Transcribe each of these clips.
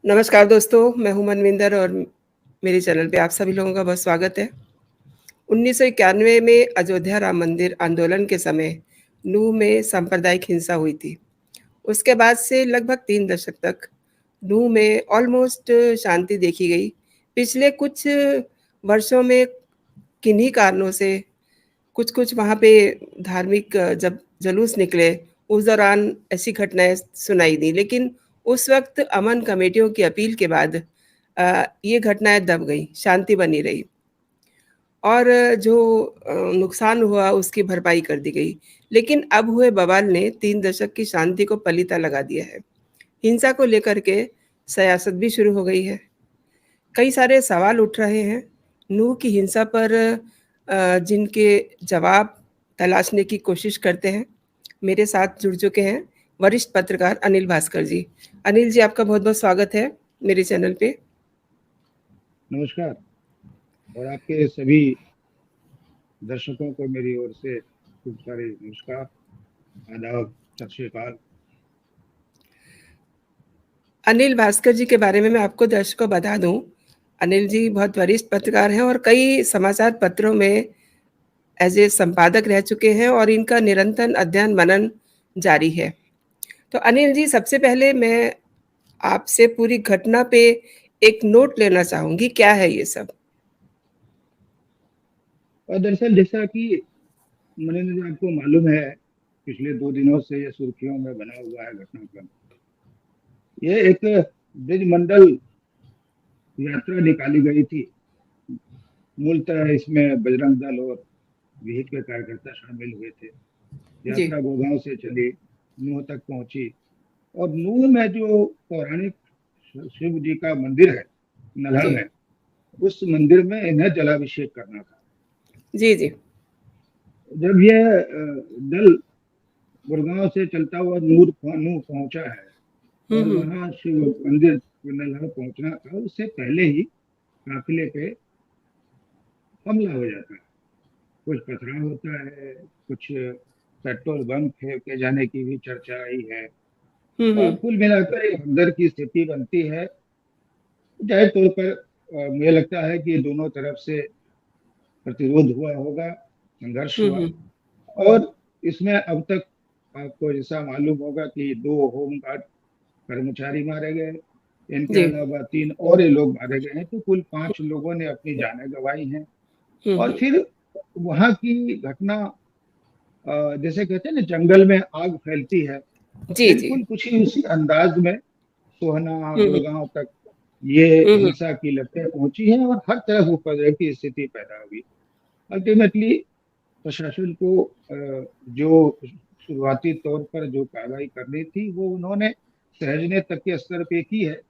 नमस्कार दोस्तों, मैं हूँ मनविंदर और मेरे चैनल पे आप सभी लोगों का बहुत स्वागत है। 1991 में अयोध्या राम मंदिर आंदोलन के समय नूह में सांप्रदायिक हिंसा हुई थी। उसके बाद से लगभग 3 दशक तक नूह में ऑलमोस्ट शांति देखी गई। पिछले कुछ वर्षों में किन्हीं कारणों से कुछ-कुछ वहाँ पे धार्मिक जब जुलूस निकले, उस दौरान ऐसी घटनाएँ सुनाई दी। लेकिन उस वक़्त अमन कमेटियों की अपील के बाद ये घटनाएँ दब गईं, शांति बनी रही और जो नुकसान हुआ उसकी भरपाई कर दी गई। लेकिन अब हुए बवाल ने 3 दशक की शांति को पलीता लगा दिया है। हिंसा को लेकर के सियासत भी शुरू हो गई है। कई सारे सवाल उठ रहे हैं। नूह की हिंसा पर जिनके जवाब तलाशने की कोशिश करते हैं, मेरे साथ जुड़ चुके हैं वरिष्ठ पत्रकार अनिल भास्कर जी। अनिल जी, आपका बहुत-बहुत स्वागत है मेरे चैनल पे। नमस्कार और आपके सभी दर्शकों को मेरी ओर से खूब सारे नमस्कार, आदाब, सत श्री अकाल। अनिल भास्कर जी के बारे में मैं आपको दर्शकों को बता दूं, अनिल जी बहुत वरिष्ठ पत्रकार हैं और कई समाचार पत्रों में एज ए संपादक रह चुके हैं और इनका निरंतर अध्ययन मनन जारी है। तो अनिल जी, सबसे पहले मैं आपसे पूरी घटना पे एक नोट लेना चाहूंगी, क्या है ये सब? और दरअसल जैसा कि मनिंदर जी आपको मालूम है, पिछले 2 दिनों से ये सुर्खियों में बना हुआ है घटनाक्रम। ये एक ब्रिज मंडल यात्रा निकाली गई थी। मूलतः इसमें बजरंग दल और विहिप के कार्यकर्ता शामिल हुए थे। जी, यात्रा गोगांव से चली, नूह तक पहुंची और नूह में जो पौराणिक शिव जी का मंदिर है नल्हा जी, में, उस मंदिर में इन्हें जलाभिषेक करना था। जी, जी। जब यह दल गुड़गांव से चलता हुआ नूह पहुंचा है हुँ, और हुँ। वहां शिव मंदिर नल्हा पहुंचना था, उससे पहले ही काफिले पे हमला हो जाता है। कुछ पथराव होता है, कुछ पेट्रोल बम फेंके जाने की भी चर्चा आई है हुँ, और हुँ। कुल मिलाकर एक भगदड़ की स्थिति बनती है। जाहिर तौर पर मुझे लगता है कि दोनों तरफ से प्रतिरोध हुआ होगा, संघर्ष हुँ, हुआ हुँ। और इसमें अब तक आपको ऐसा मालूम होगा कि 2 होमगार्ड कर्मचारी मारे गए, इनके जी। अलावा 3 और ही लोग मारे गए हैं, तो कुल 5 लोगों ने अपनी जानें गंवाई हैं। हुँ, और हुँ। फिर वहां की घटना, जैसे कहते हैं ना जंगल में आग फैलती है, जी, जी। बिल्कुल कुछ ही उसी अंदाज में सोहना हुँ, हुँ। गुड़गांव तक ये हुँ, हुँ। हिंसा की लपटें पहुंची हैं और हर तरफ उपद्रव की स्थिति पैदा हुई। अल्टीमेटली प्रशासन को जो शुरुआती तौर पर जो कार्रवाई करनी थी वो उन्होंने सहजने तक के स्तर पे की है।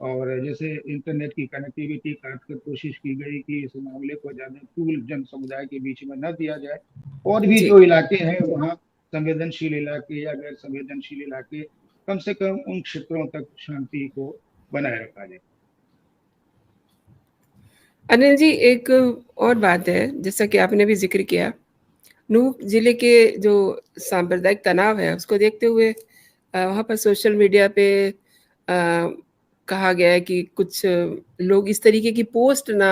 और जैसे इंटरनेट की कनेक्टिविटी काट कर कोशिश की गई कि इस मामले को ज्यादा टूल जन समुदाय के बीच में न दिया जाए, और भी जी। जो इलाके हैं वहाँ संवेदनशील इलाके या गैर संवेदनशील इलाके, कम से कम उन क्षेत्रों तक शांति को बनाए रखा जाए। अनिल जी, एक और बात है, जैसा कि आपने भी ज़िक्र किया, नूह ज़िले के जो सांप्रदायिक तनाव है, उसको देखते हुए वहाँ पर सोशल मीडिया पे कहा गया है कि कुछ लोग इस तरीके की पोस्ट ना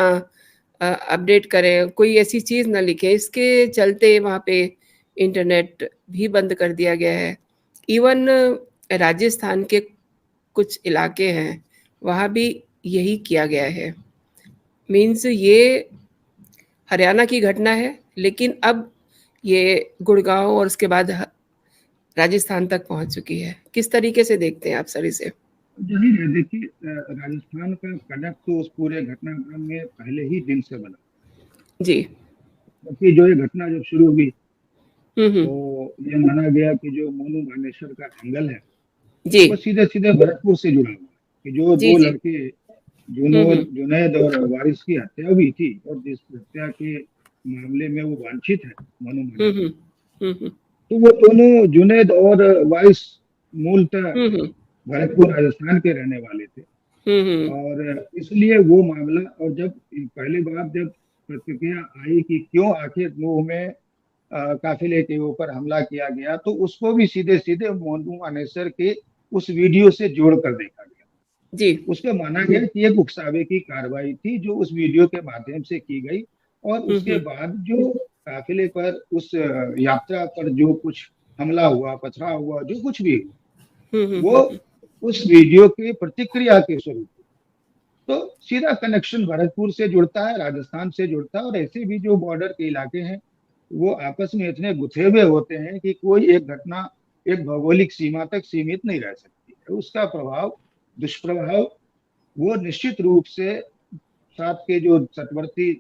अपडेट करें, कोई ऐसी चीज़ ना लिखें। इसके चलते वहाँ पे इंटरनेट भी बंद कर दिया गया है। इवन राजस्थान के कुछ इलाके हैं, वहाँ भी यही किया गया है। मीन्स ये हरियाणा की घटना है, लेकिन अब ये गुड़गाँव और उसके बाद राजस्थान तक पहुँच चुकी है। किस तरीके से देखते हैं आप सर इसे? जाहिर है, देखिए राजस्थान का कनक तो उस पूरे घटनाक्रम में पहले ही दिन से बना, जी। क्योंकि जो ये घटना जब शुरू हुई हुँ, हुँ। तो ये माना गया कि जो मोनू बानेश्वर का एंगल है जी। वो सीधे सीधे भरतपुर से जुड़ा हुआ है, कि जो जी, 2 जी। लड़के हुँ, हुँ। जुनैद और वारिस की हत्या हुई थी और जिस हत्या के मामले में वो वांछित है मोनू हुँ, हुँ। बानेश्वर, हुँ, हुँ। तो वो दोनों जुनैद और वारिस मूलतः हुँ, हुँ। भरतपुर राजस्थान के रहने वाले थे। हुँ, हुँ। और इसलिए वो मामला, और जब पहली बार जब प्रतिक्रिया आई कि क्यों आखिर नूह में काफिले के ऊपर हमला किया गया, तो उसको भी सीधे सीधे मोनू मानेसर के उस वीडियो से जोड़ कर देखा गया। जी। उसको माना गया कि एक उकसावे की कार्रवाई थी जो उस वीडियो के माध्यम से की गई, और उसके बाद जो काफिले पर उस यात्रा पर जो कुछ हमला हुआ, पथराव हुआ, जो कुछ भी, वो उस वीडियो की प्रतिक्रिया के स्वरूप। तो सीधा कनेक्शन भरतपुर से जुड़ता है, राजस्थान से जुड़ता है, और ऐसे भी जो बॉर्डर के इलाके हैं वो आपस में इतने गुथे हुए होते हैं कि कोई एक घटना एक भौगोलिक सीमा तक सीमित नहीं रह सकती है। उसका प्रभाव, दुष्प्रभाव, वो निश्चित रूप से साथ के जो तटवर्ती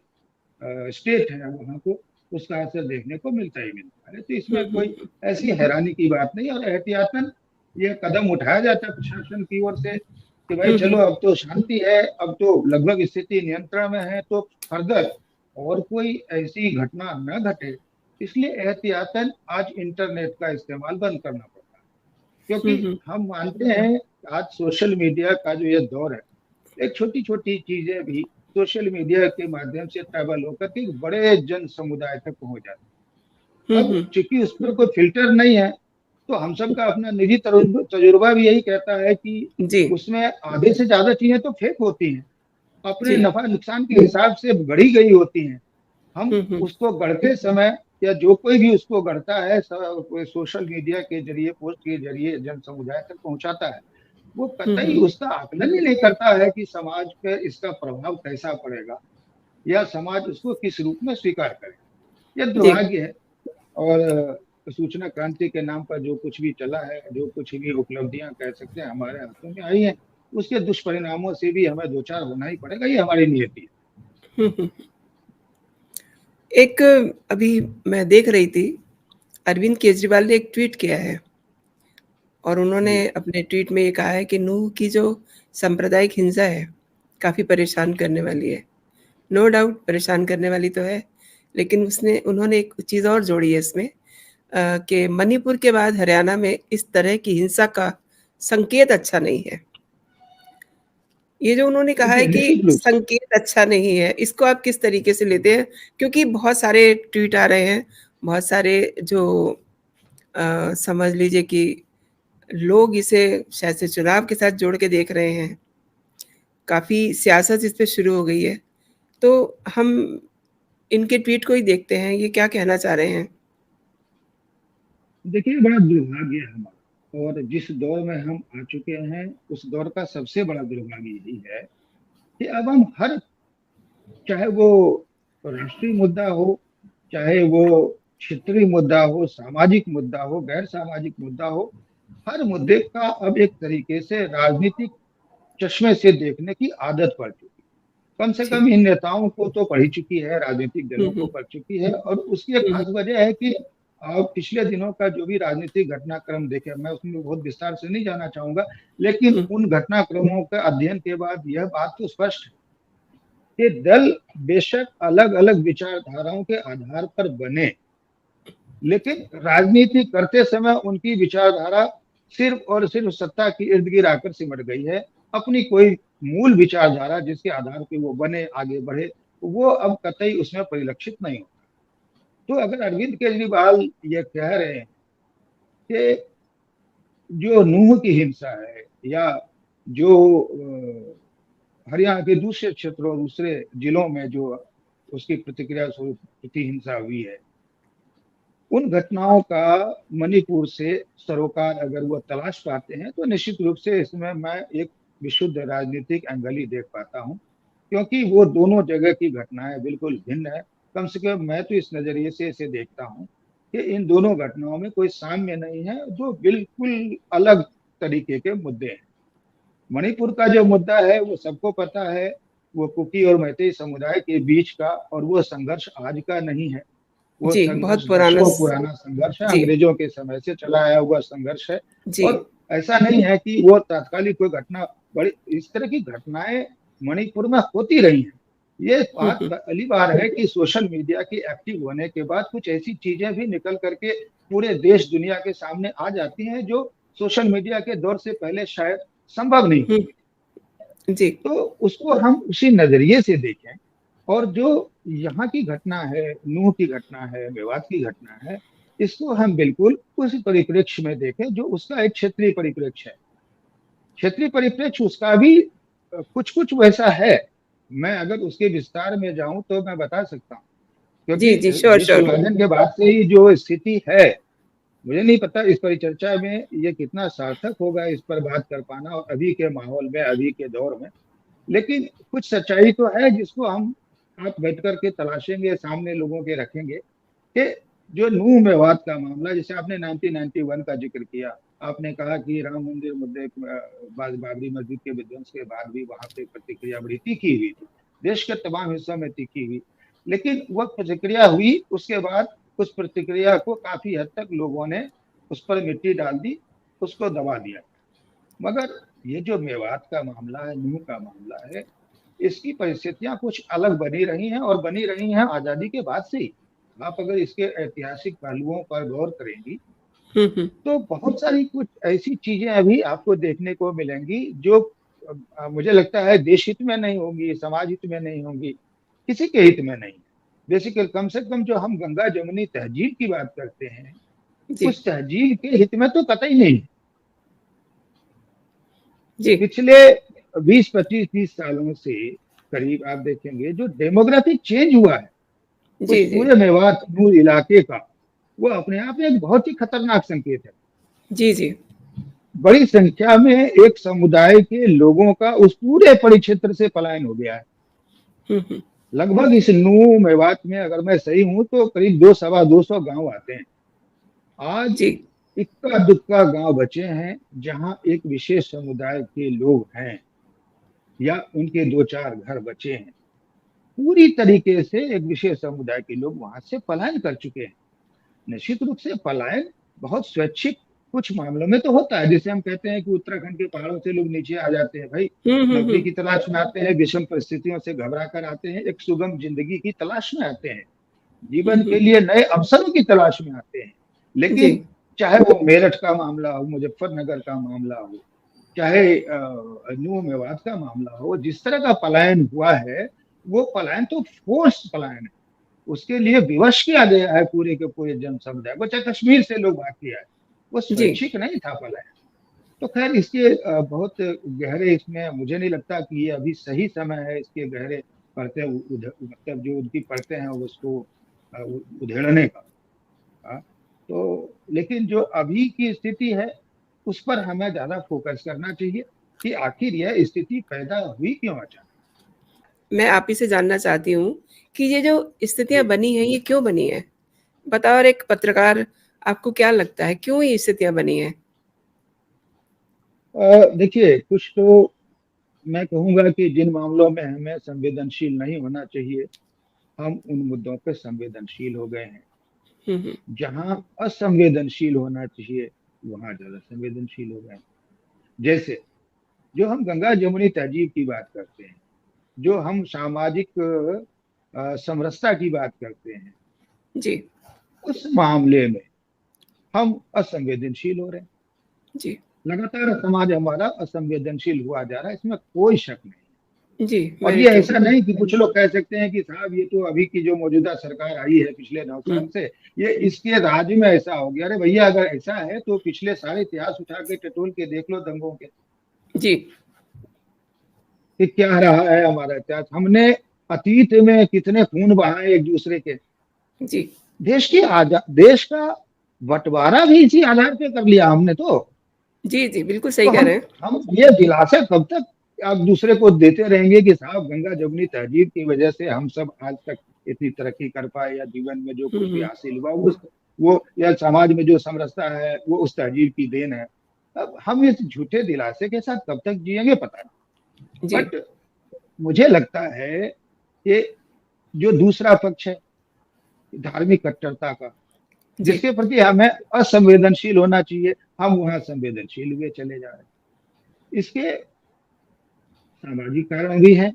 स्टेट है वहां को उसका असर देखने को मिलता ही मिलता है। तो इसमें कोई ऐसी हैरानी की बात नहीं, और एहतियातन ये कदम उठाया जाता है प्रशासन की ओर से कि भाई चलो अब तो शांति है, अब तो लगभग स्थिति नियंत्रण में है, तो फर्दर और कोई ऐसी घटना न घटे, इसलिए एहतियातन आज इंटरनेट का इस्तेमाल बंद करना पड़ता है। क्योंकि हम मानते हैं आज सोशल मीडिया का जो ये दौर है, एक छोटी छोटी चीजें भी सोशल मीडिया के माध्यम से ट्रैवल होकर के बड़े जन समुदाय तक पहुंच जाती है। अब चूंकि उस पर कोई फिल्टर नहीं है, तो हम सब का अपना निजी तजुर्बा भी यही कहता है कि जी। उसमें आधे से ज्यादा चीजें तो फेक होती हैं, अपने जी। नफा नुकसान के हिसाब से गढ़ी गई होती हैं। हम उसको गढ़ते समय, या जो कोई भी उसको गढ़ता है सोशल मीडिया के जरिए, पोस्ट के जरिए जन समुदाय तक पहुंचाता है, वो कतई उसका आकलन ही नहीं करता है कि समाज पे इसका प्रभाव कैसा पड़ेगा, या समाज उसको किस रूप में स्वीकार करेगा। यह जी। दुर्भाग्य है। और सूचना क्रांति के नाम पर जो कुछ भी चला है, जो कुछ भी उपलब्धियां कह सकते हैं हमारे हाथों में आई है, उसके दुष्परिणामों से भी हमें दो चार होना ही पड़ेगा, ये हमारी नियति है। एक अभी मैं देख रही थी, अरविंद केजरीवाल ने एक ट्वीट किया है और उन्होंने जी अपने ट्वीट में ये कहा है कि नूह की जो सांप्रदायिक हिंसा है, काफ़ी परेशान करने वाली है। नो डाउट परेशान करने वाली तो है, लेकिन उन्होंने एक चीज़ और जोड़ी है इसमें, कि मणिपुर के बाद हरियाणा में इस तरह की हिंसा का संकेत अच्छा नहीं है। ये जो उन्होंने कहा है देखिए, कि निश्चित रूप से संकेत अच्छा नहीं है, इसको आप किस तरीके से लेते हैं? क्योंकि बहुत सारे ट्वीट आ रहे हैं, बहुत सारे जो समझ लीजिए कि लोग इसे शायद से चुनाव के साथ जोड़ के देख रहे हैं। काफ़ी सियासत इस पे शुरू हो गई है। तो हम इनके ट्वीट को ही देखते हैं, ये क्या कहना चाह रहे हैं? देखिए, बड़ा दुर्भाग्य है हमारा, और जिस दौर में हम आ चुके हैं उस दौर का सबसे बड़ा दुर्भाग्य यही है कि अब हम हर, चाहे वो राष्ट्रीय मुद्दा हो, चाहे वो क्षेत्रीय मुद्दा हो, सामाजिक मुद्दा हो, गैर सामाजिक मुद्दा हो, हर मुद्दे का अब एक तरीके से राजनीतिक चश्मे से देखने की आदत पड़ चुकी है। कम से जी। कम इन नेताओं को तो पढ़ी चुकी है, राजनीतिक हुँ, दलों को हुँ। पढ़ चुकी है, और उसकी एक हुँ, खास हुँ। वजह है कि आप पिछले दिनों का जो भी राजनीतिक घटनाक्रम देखे, मैं उसमें बहुत विस्तार से नहीं जाना चाहूंगा, लेकिन हुँ, उन घटनाक्रमों के अध्ययन के बाद यह बात तो स्पष्ट है कि दल बेशक अलग अलग विचारधाराओं के आधार पर बने, लेकिन राजनीति करते समय उनकी विचारधारा सिर्फ और सिर्फ सत्ता की इर्द गिर्द आकर सिमट गई है। अपनी कोई मूल विचारधारा जिसके आधार पर वो बने, आगे बढ़े, वो अब कतई उसमें परिलक्षित नहीं होता। तो अगर अरविंद केजरीवाल ये कह रहे हैं कि जो नूह की हिंसा है, या जो हरियाणा के दूसरे क्षेत्रों, दूसरे जिलों में जो उसकी प्रतिक्रिया स्वरूप प्रति हिंसा हुई है, उन घटनाओं का मणिपुर से सरोकार अगर वो तलाश पाते हैं, तो निश्चित रूप से इसमें मैं एक विशुद्ध राजनीतिक एंगल ही देख पाता हूँ, क्योंकि वो दोनों जगह की घटनाएं बिल्कुल भिन्न है। कम से कम मैं तो इस नजरिए से इसे देखता हूँ कि इन दोनों घटनाओं में कोई साम्य नहीं है, जो बिल्कुल अलग तरीके के मुद्दे हैं। मणिपुर का जो मुद्दा है वो सबको पता है, वो कुकी और मैतेई समुदाय के बीच का, और वो संघर्ष आज का नहीं है, वो जी, संघर्ष बहुत पुराना दशकों स पुराना संघर्ष है, जी, अंग्रेजों के समय से चला आया हुआ संघर्ष है। जी। और ऐसा नहीं है कि वो तात्कालिक कोई घटना, बड़ी इस तरह की घटनाएं मणिपुर में होती रही हैं। ये हुँ, बात हुँ। पहली बार है कि सोशल मीडिया के एक्टिव होने के बाद कुछ ऐसी चीजें भी निकल करके पूरे देश दुनिया के सामने आ जाती हैं, जो सोशल मीडिया के दौर से पहले शायद संभव नहीं हुँ, होती। जी। तो उसको हम उसी नजरिए से देखें, और जो यहाँ की घटना है, नूह की घटना है, मेवात की घटना है, इसको हम बिल्कुल उसी परिप्रेक्ष्य में देखें जो उसका एक क्षेत्रीय परिप्रेक्ष्य है। क्षेत्रीय परिप्रेक्ष्य उसका भी कुछ कुछ वैसा है। मैं अगर उसके विस्तार में जाऊं तो मैं बता सकता हूँ, क्योंकि जी, जी, श्योर, देश श्योर। विभाजन के बाद से ही जो स्थिति है, मुझे नहीं पता इस परिचर्चा में ये कितना सार्थक होगा इस पर बात कर पाना, और अभी के माहौल में, अभी के दौर में। लेकिन कुछ सच्चाई तो है जिसको हम आप बैठ करके तलाशेंगे, सामने लोगों के रखेंगे, कि जो नूह मेवात का मामला, जैसे आपने 1991 का जिक्र किया, आपने कहा कि राम मंदिर मुद्दे बाबरी मस्जिद के विध्वंस के बाद भी वहां पे प्रतिक्रिया बड़ी तीखी हुई थी, देश के तमाम हिस्सों में तीखी हुई। लेकिन वह प्रतिक्रिया हुई, उसके बाद उस प्रतिक्रिया को काफी हद तक लोगों ने उस पर मिट्टी डाल दी, उसको दबा दिया। मगर ये जो मेवात का मामला है, नूह का मामला है, इसकी परिस्थितियां कुछ अलग बनी रही हैं, और बनी रही हैं आजादी के बाद से ही। आप अगर इसके ऐतिहासिक पहलुओं पर गौर करेंगी तो बहुत सारी कुछ ऐसी चीजें अभी आपको देखने को मिलेंगी जो मुझे लगता है देश हित में नहीं होंगी, समाज हित में नहीं होंगी, किसी के हित में नहीं। बेसिकली कम से कम जो हम गंगा जमुनी तहजीब की बात करते हैं, जी, उस तहजीब के हित में तो कतई नहीं है। जी, पिछले 20 25 30 सालों से करीब आप देखेंगे जो डेमोग्राफिक चेंज हुआ है उस जी, जी, पूरे मेवात नूर इलाके का, वो अपने आप में एक बहुत ही खतरनाक संकेत है। जी, जी। बड़ी संख्या में एक समुदाय के लोगों का उस पूरे परिक्षेत्र से पलायन हो गया है। हुँ, हुँ। लगभग इस नूह मेवात में अगर मैं सही हूं तो करीब 200 गांव आते हैं। आज जी, इक्का दुक्का गांव बचे हैं जहां एक विशेष समुदाय के लोग हैं, या उनके दो चार घर बचे हैं। पूरी तरीके से एक विशेष समुदाय के लोग वहां से पलायन कर चुके हैं। निश्चित रूप से पलायन बहुत स्वैच्छिक कुछ मामलों में तो होता है, जैसे हम कहते हैं कि उत्तराखंड के पहाड़ों से लोग नीचे आ जाते हैं, भाई हुँ, हुँ, नौकरी हुँ। की तलाश में आते हैं, विषम परिस्थितियों से घबरा कर आते हैं, एक सुगम जिंदगी की तलाश में आते हैं, हुँ, जीवन के हुँ। लिए नए अवसरों की तलाश में आते हैं। जी, लेकिन चाहे वो मेरठ का मामला हो, मुजफ्फरनगर का मामला हो, चाहे नूह मेवात का मामला हो, जिस तरह का पलायन हुआ है, वो पलायन तो फोर्स पलायन है। उसके लिए विवश किया गया है पूरे के पूरे जन समुदाय को, चाहे कश्मीर से लोग भाग किया है, वो जी। स्वैच्छिक नहीं था पलायन। तो खैर इसके बहुत गहरे, इसमें मुझे नहीं लगता कि ये अभी सही समय है इसके गहरे परतें मतलब जो उनकी परतें हैं उसको उधेड़ने का। हाँ, तो लेकिन जो अभी की स्थिति है उस पर हमें ज्यादा फोकस करना चाहिए कि आखिर यह स्थिति पैदा हुई क्यों अचानक। मैं आप ही से जानना चाहती हूँ कि ये जो स्थितियाँ जी। बनी हैं, ये क्यों बनी हैं? बतौर एक पत्रकार आपको क्या लगता है, क्यों ये स्थितियाँ बनी हैं? देखिए कुछ तो मैं कहूंगा कि जिन मामलों में हमें संवेदनशील नहीं होना चाहिए, हम उन मुद्दों पर संवेदनशील हो गए हैं। हुँ, हुँ। जहां असंवेदनशील होना चाहिए वहां ज्यादा संवेदनशील हो गए हैं। जैसे जो हम गंगा जमुनी तहजीब की बात करते हैं, जो हम सामाजिक समरसता की बात करते हैं, जी, उस मामले में हम असंवेदनशील हो रहे हैं। जी, लगातार समाज हमारा असंवेदनशील हुआ जा रहा है, इसमें कोई शक नहीं। जी, और वेरी ये ट्रू। ऐसा नहीं कि कुछ लोग कह सकते हैं कि साहब ये तो अभी की जो मौजूदा सरकार आई है पिछले 9 साल हुँ, से, ये इसके राज में ऐसा हो गया। अरे भैया अगर ऐसा है तो पिछले सारे इतिहास उठा के टटोल के देख लो दंगों के, जी, कि क्या रहा है हमारा इतिहास। हमने अतीत में कितने खून बहाए एक दूसरे के। जी, देश का बंटवारा भी इसी आधार पे कर लिया हमने तो। जी, जी, बिल्कुल सही तो कह रहे हैं। हम ये दिलासा कब तक आप दूसरे को देते रहेंगे कि साहब गंगा जमुनी तहजीब की वजह से हम सब आज तक इतनी तरक्की कर पाए, या जीवन में जो हुँ, कुछ भी हुँ। हासिल हुआ वो या समाज में जो समरसता है वो उस तहजीब की देन है। अब हम इस झूठे दिलासे के साथ कब तक जिएंगे पता नहीं। जी, बट मुझे लगता है कि जो दूसरा पक्ष है धार्मिक कट्टरता का, जी, जिसके प्रति हमें असंवेदनशील होना चाहिए, हम वहां संवेदनशील हुए चले जा रहे हैं। इसके सामाजिक कारण भी है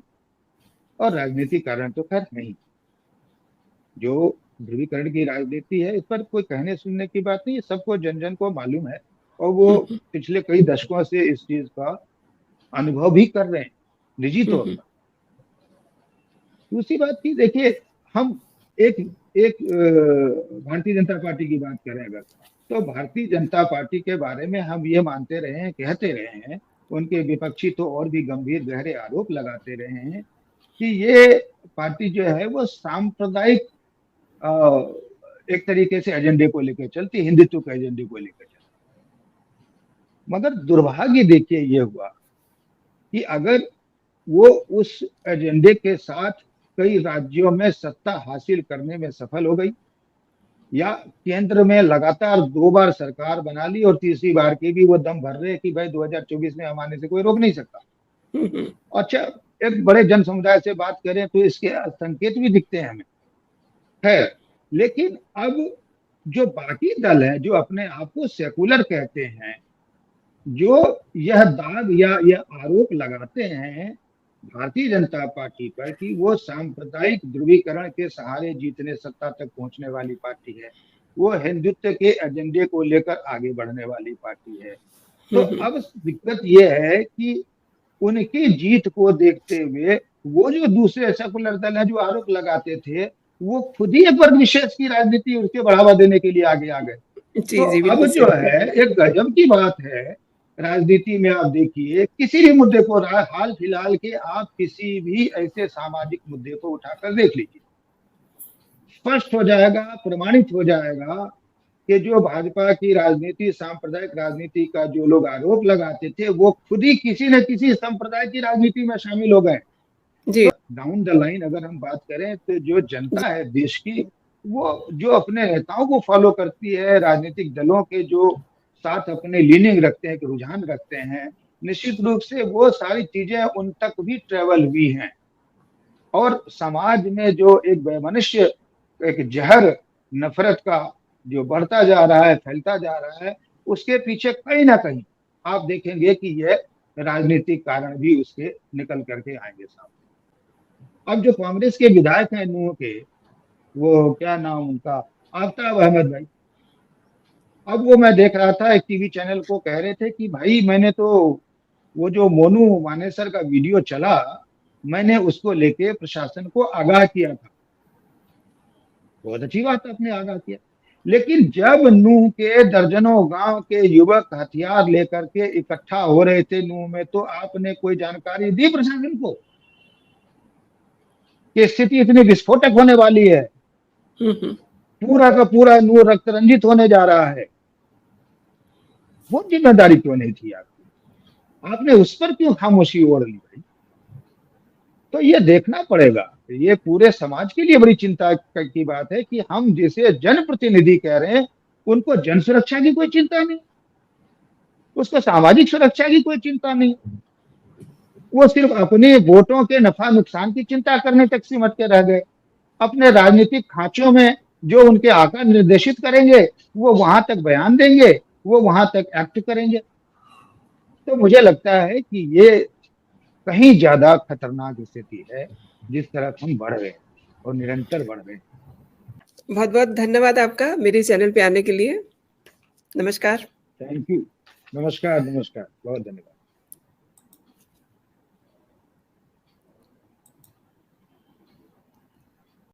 और राजनीतिक कारण तो खैर नहीं। जो ध्रुवीकरण की राजनीति है इस पर कोई कहने सुनने की बात नहीं है, सबको जन जन को मालूम है, और वो हुँ, हुँ, पिछले कई दशकों से इस चीज का अनुभव भी कर रहे हैं निजी हुँ, तौर हुँ। पर। दूसरी बात की देखिए, हम एक एक भारतीय जनता पार्टी की बात करें अगर, तो भारतीय जनता पार्टी के बारे में हम ये मानते रहे हैं, कहते रहे हैं उनके विपक्षी तो और भी गंभीर गहरे आरोप लगाते रहे हैं कि ये पार्टी जो है वो सांप्रदायिक एक तरीके से एजेंडे को लेकर चलती, हिंदुत्व के एजेंडे को लेकर चलती। मगर दुर्भाग्य देखिए ये हुआ कि अगर वो उस एजेंडे के साथ कई राज्यों में सत्ता हासिल करने में सफल हो गई, या केंद्र में लगातार 2 बार सरकार बना ली और तीसरी बार की भी वो दम भर रहे कि भाई 2024 में हम आने से कोई रोक नहीं सकता। अच्छा, एक बड़े जन समुदाय से बात करें तो इसके संकेत भी दिखते हैं हमें, है। लेकिन अब जो बाकी दल है जो अपने आप को सेकुलर कहते हैं, जो यह दाग या यह आरोप लगाते हैं भारतीय जनता पार्टी पर कि वो सांप्रदायिक ध्रुवीकरण के सहारे जीतने सत्ता तक पहुंचने वाली पार्टी है, वो हिंदुत्व के एजेंडे को लेकर आगे बढ़ने वाली पार्टी है, तो अब दिक्कत ये है कि उनकी जीत को देखते हुए वो जो दूसरे सेकुलर दल हैं जो आरोप लगाते थे, वो खुद ही एक वर्ग विशेष की राजनीति उसके बढ़ावा देने के लिए आगे आ गए। जी, तो जी, अब बिल्कुल जो सही। है एक गजब की बात है राजनीति में। आप देखिए किसी भी मुद्दे को, हाल फिलहाल के आप किसी भी ऐसे सामाजिक मुद्दे को उठाकर देख लीजिए, स्पष्ट हो जाएगा, प्रमाणित हो जाएगा कि जो भाजपा की राजनीति, सांप्रदायिक राजनीति का जो लोग आरोप लगाते थे, वो खुद ही किसी न किसी संप्रदाय की राजनीति में शामिल हो गए। जी, तो डाउन द लाइन अगर हम बात करें तो जो जनता है देश की, वो जो अपने नेताओं को फॉलो करती है, राजनीतिक दलों के जो साथ अपने लीनिंग रखते हैं, रुझान रखते हैं, निश्चित रूप से वो सारी चीजें उन तक भी ट्रेवल हुई हैं। और समाज में जो एक वैमनस्य, एक जहर नफरत का जो बढ़ता जा रहा है, फैलता जा रहा है, उसके पीछे कहीं ना कहीं आप देखेंगे कि यह राजनीतिक कारण भी उसके निकल करके आएंगे सामने। अब जो कांग्रेस के विधायक हैं नूह के, वो क्या नाम उनका, आफ्ताब अहमद भाई, अब वो मैं देख रहा था एक टीवी चैनल को कह रहे थे कि भाई मैंने तो वो जो मोनू मानेसर का वीडियो चला, मैंने उसको लेके प्रशासन को आगाह किया था। बहुत अच्छी बात आपने आगाह किया, लेकिन जब नूह के दर्जनों गांव के युवक हथियार लेकर के इकट्ठा हो रहे थे नूह में, तो आपने कोई जानकारी दी प्रशासन को कि स्थिति इतनी विस्फोटक होने वाली है, पूरा का पूरा नूह रक्त रंजित होने जा रहा है? वो जिम्मेदारी क्यों नहीं थी आपकी? आपने उस पर क्यों खामोशी ओढ़ ली भाई? तो ये देखना पड़ेगा, ये पूरे समाज के लिए बड़ी चिंता की बात है कि हम जिसे जनप्रतिनिधि कह रहे हैं, उनको जन सुरक्षा की कोई चिंता नहीं, उसको सामाजिक सुरक्षा की कोई चिंता नहीं, वो सिर्फ अपने वोटों के नफा नुकसान की चिंता करने तक सिमट के रह गए। अपने राजनीतिक खांचों में जो उनके आका निर्देशित करेंगे, वो वहां तक बयान देंगे, वो वहां तक एक्ट करेंगे। तो मुझे लगता है कि ये कहीं ज्यादा खतरनाक स्थिति है जिस तरफ हम बढ़ रहे हैं और निरंतर बढ़ रहे हैं। बहुत-बहुत धन्यवाद आपका मेरे चैनल पे आने के लिए। नमस्कार। Thank you. नमस्कार, नमस्कार, बहुत धन्यवाद।